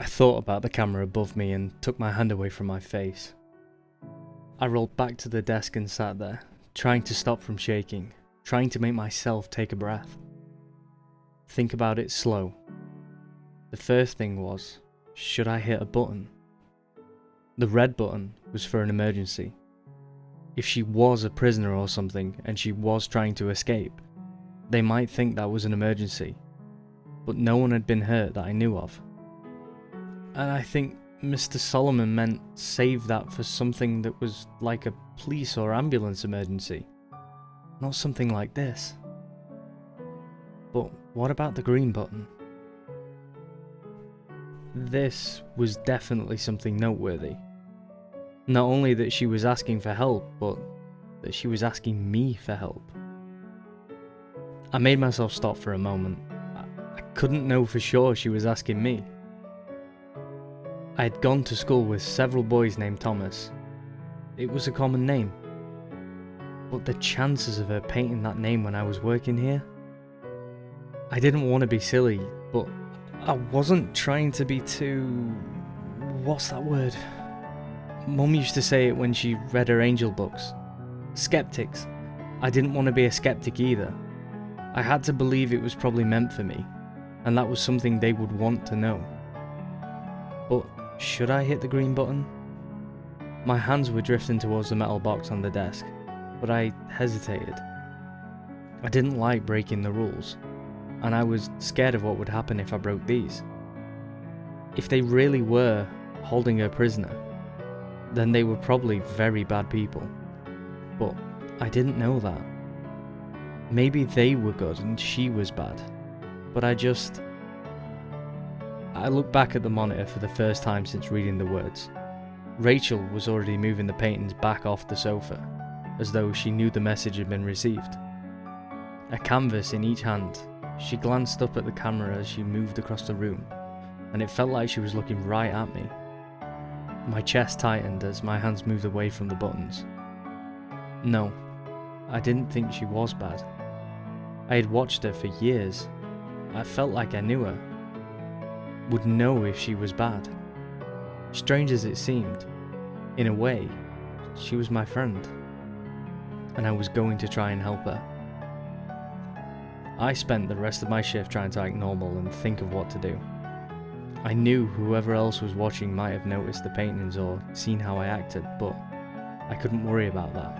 I thought about the camera above me and took my hand away from my face. I rolled back to the desk and sat there, trying to stop from shaking, trying to make myself take a breath. Think about it slow. The first thing was, should I hit a button? The red button was for an emergency. If she was a prisoner or something and she was trying to escape, they might think that was an emergency, but no one had been hurt that I knew of. And I think Mr. Solomon meant save that for something that was like a police or ambulance emergency, not something like this. But what about the green button? This was definitely something noteworthy. Not only that she was asking for help, but that she was asking me for help. I made myself stop for a moment. I couldn't know for sure she was asking me. I had gone to school with several boys named Thomas. It was a common name. But the chances of her painting that name when I was working here? I didn't want to be silly, but I wasn't trying to be too... what's that word? Mum used to say it when she read her angel books. Skeptics. I didn't want to be a skeptic either. I had to believe it was probably meant for me, and that was something they would want to know. But should I hit the green button? My hands were drifting towards the metal box on the desk, but I hesitated. I didn't like breaking the rules, and I was scared of what would happen if I broke these. If they really were holding her prisoner, then they were probably very bad people. But I didn't know that. Maybe they were good and she was bad. But I looked back at the monitor for the first time since reading the words. Rachel was already moving the paintings back off the sofa, as though she knew the message had been received. A canvas in each hand, she glanced up at the camera as she moved across the room, and it felt like she was looking right at me. My chest tightened as my hands moved away from the buttons. No, I didn't think she was bad. I had watched her for years. I felt like I knew her. Would know if she was bad. Strange as it seemed, in a way, she was my friend, and I was going to try and help her. I spent the rest of my shift trying to act normal and think of what to do. I knew whoever else was watching might have noticed the paintings or seen how I acted, but I couldn't worry about that.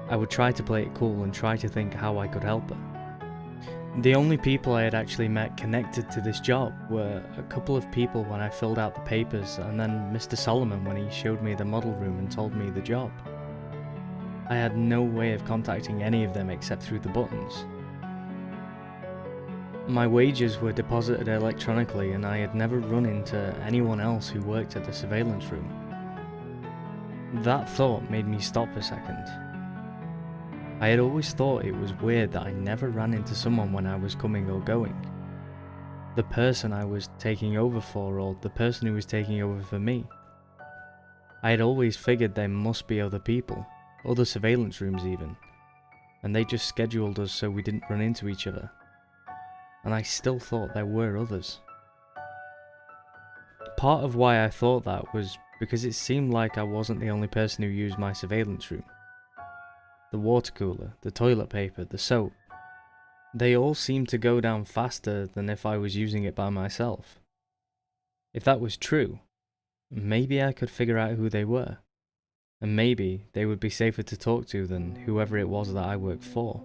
I would try to play it cool and try to think how I could help her. The only people I had actually met connected to this job were a couple of people when I filled out the papers, and then Mr. Solomon when he showed me the model room and told me the job. I had no way of contacting any of them except through the buttons. My wages were deposited electronically, and I had never run into anyone else who worked at the surveillance room. That thought made me stop a second. I had always thought it was weird that I never ran into someone when I was coming or going. The person I was taking over for, or the person who was taking over for me. I had always figured there must be other people, other surveillance rooms even, and they just scheduled us so we didn't run into each other. And I still thought there were others. Part of why I thought that was because it seemed like I wasn't the only person who used my surveillance room. The water cooler, the toilet paper, the soap, they all seemed to go down faster than if I was using it by myself. If that was true, maybe I could figure out who they were, and maybe they would be safer to talk to than whoever it was that I worked for.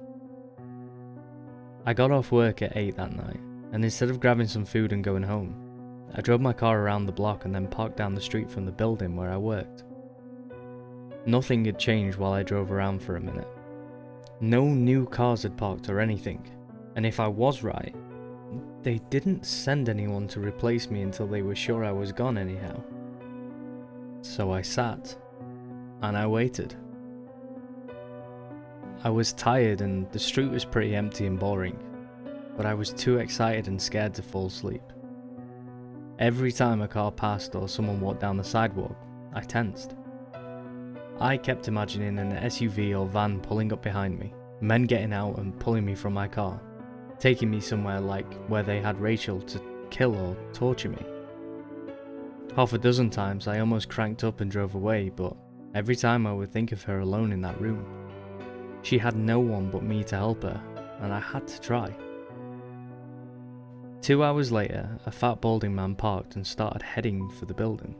I got off work at 8 that night, and instead of grabbing some food and going home, I drove my car around the block and then parked down the street from the building where I worked. Nothing had changed while I drove around for a minute. No new cars had parked or anything, and if I was right, they didn't send anyone to replace me until they were sure I was gone anyhow. So I sat, and I waited. I was tired and the street was pretty empty and boring, but I was too excited and scared to fall asleep. Every time a car passed or someone walked down the sidewalk, I tensed. I kept imagining an SUV or van pulling up behind me, men getting out and pulling me from my car, taking me somewhere like where they had Rachel to kill or torture me. Half a dozen times I almost cranked up and drove away, but every time I would think of her alone in that room. She had no one but me to help her, and I had to try. 2 hours later, a fat balding man parked and started heading for the building.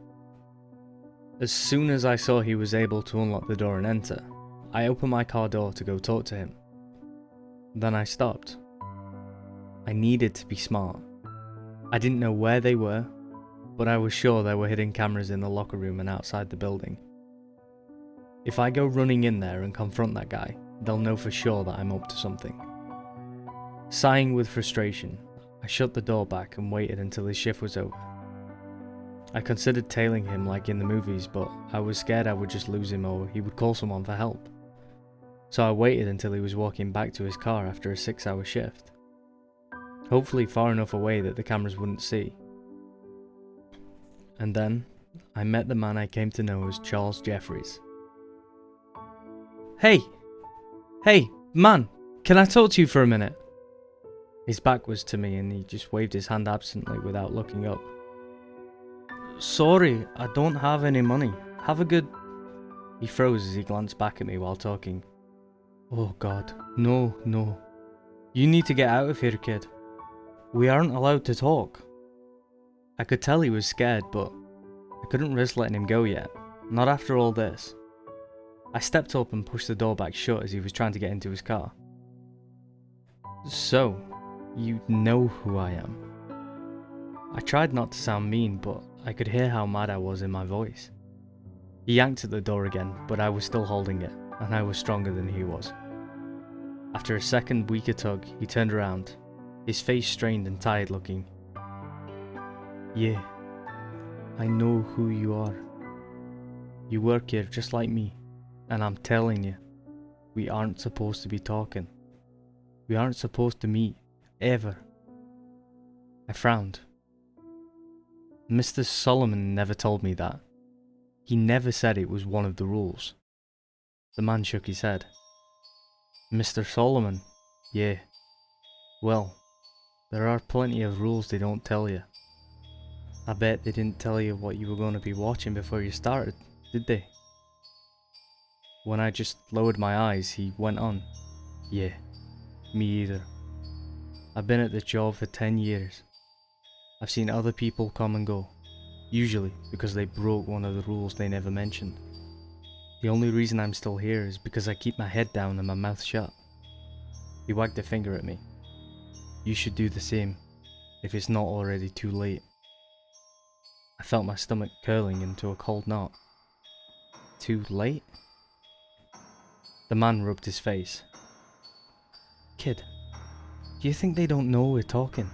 As soon as I saw he was able to unlock the door and enter, I opened my car door to go talk to him. Then I stopped. I needed to be smart. I didn't know where they were, but I was sure there were hidden cameras in the locker room and outside the building. If I go running in there and confront that guy, they'll know for sure that I'm up to something. Sighing with frustration, I shut the door back and waited until his shift was over. I considered tailing him like in the movies, but I was scared I would just lose him or he would call someone for help. So I waited until he was walking back to his car after a 6-hour shift. Hopefully far enough away that the cameras wouldn't see. And then, I met the man I came to know as Charles Jeffries. Hey, man, can I talk to you for a minute? His back was to me and he just waved his hand absently without looking up. Sorry, I don't have any money. Have a good... He froze as he glanced back at me while talking. Oh God, no. You need to get out of here, kid. We aren't allowed to talk. I could tell he was scared, but I couldn't risk letting him go yet. Not after all this. I stepped up and pushed the door back shut as he was trying to get into his car. So, you know who I am. I tried not to sound mean, but I could hear how mad I was in my voice. He yanked at the door again, but I was still holding it, and I was stronger than he was. After a second weaker tug, he turned around, his face strained and tired looking. Yeah, I know who you are. You work here just like me, and I'm telling you, we aren't supposed to be talking. We aren't supposed to meet, ever. I frowned. Mr. Solomon never told me that. He never said it was one of the rules. The man shook his head. Mr. Solomon? Yeah. Well, there are plenty of rules they don't tell you. I bet they didn't tell you what you were going to be watching before you started, did they? When I just lowered my eyes, he went on. Yeah, me either. I've been at this job for 10 years. I've seen other people come and go, usually because they broke one of the rules they never mentioned. The only reason I'm still here is because I keep my head down and my mouth shut. He wagged a finger at me. You should do the same, if it's not already too late. I felt my stomach curling into a cold knot. Too late? The man rubbed his face. Kid, do you think they don't know we're talking?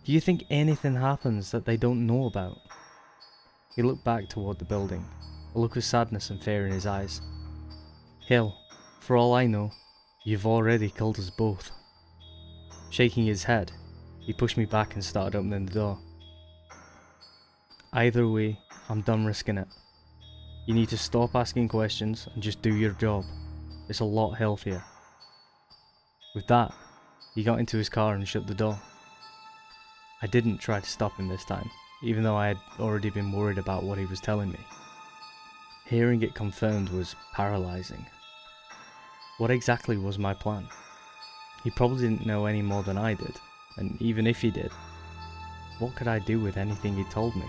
Do you think anything happens that they don't know about? He looked back toward the building, a look of sadness and fear in his eyes. Hell, for all I know, you've already killed us both. Shaking his head, he pushed me back and started opening the door. Either way, I'm done risking it. You need to stop asking questions and just do your job. It's a lot healthier. With that, he got into his car and shut the door. I didn't try to stop him this time, even though I had already been worried about what he was telling me. Hearing it confirmed was paralyzing. What exactly was my plan? He probably didn't know any more than I did, and even if he did, what could I do with anything he told me?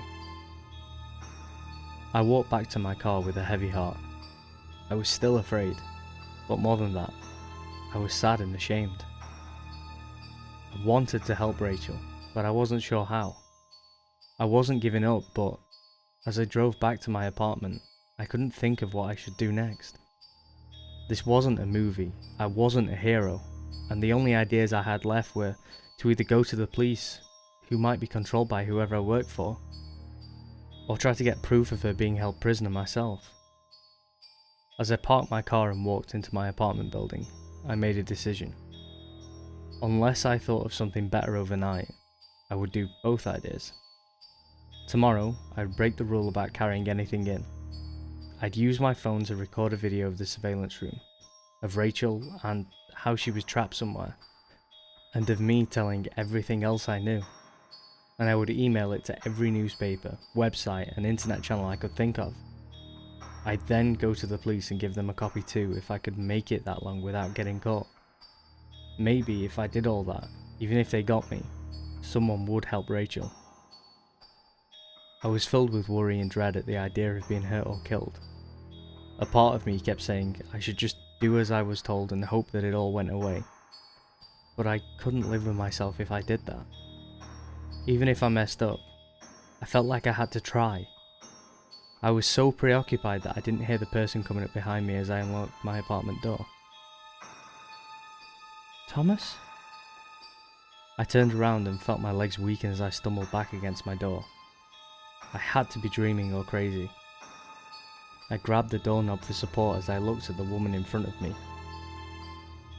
I walked back to my car with a heavy heart. I was still afraid, but more than that, I was sad and ashamed. I wanted to help Rachel, but I wasn't sure how. I wasn't giving up, but as I drove back to my apartment, I couldn't think of what I should do next. This wasn't a movie, I wasn't a hero, and the only ideas I had left were to either go to the police, who might be controlled by whoever I worked for, or try to get proof of her being held prisoner myself. As I parked my car and walked into my apartment building, I made a decision. Unless I thought of something better overnight, I would do both ideas. Tomorrow, I'd break the rule about carrying anything in. I'd use my phone to record a video of the surveillance room, of Rachel and how she was trapped somewhere, and of me telling everything else I knew. and I would email it to every newspaper, website and internet channel I could think of. I'd then go to the police and give them a copy too if I could make it that long without getting caught. Maybe if I did all that, even if they got me, someone would help Rachel. I was filled with worry and dread at the idea of being hurt or killed. A part of me kept saying I should just do as I was told and hope that it all went away. But I couldn't live with myself if I did that. Even if I messed up, I felt like I had to try. I was so preoccupied that I didn't hear the person coming up behind me as I unlocked my apartment door. Thomas? I turned around and felt my legs weaken as I stumbled back against my door. I had to be dreaming or crazy. I grabbed the doorknob for support as I looked at the woman in front of me.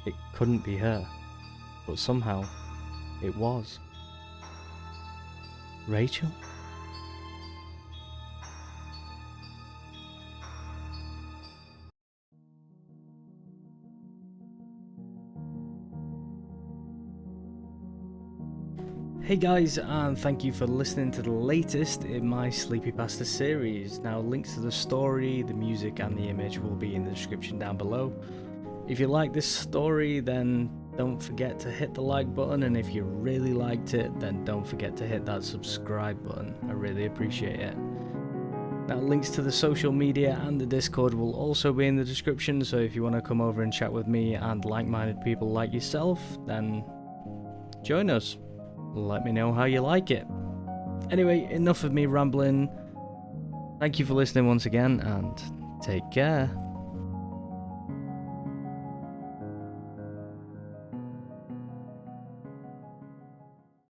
It couldn't be her, but somehow, it was. Rachel? Hey guys, and thank you for listening to the latest in my Creepypasta series. Now, links to the story, the music and the image will be in the description down below. If you like this story, then don't forget to hit the like button, and if you really liked it, then don't forget to hit that subscribe button. I really appreciate it. Now, links to the social media and the Discord will also be in the description, so if you want to come over and chat with me and like-minded people like yourself, then join us. Let me know how you like it. Anyway, enough of me rambling. Thank you for listening once again, and take care.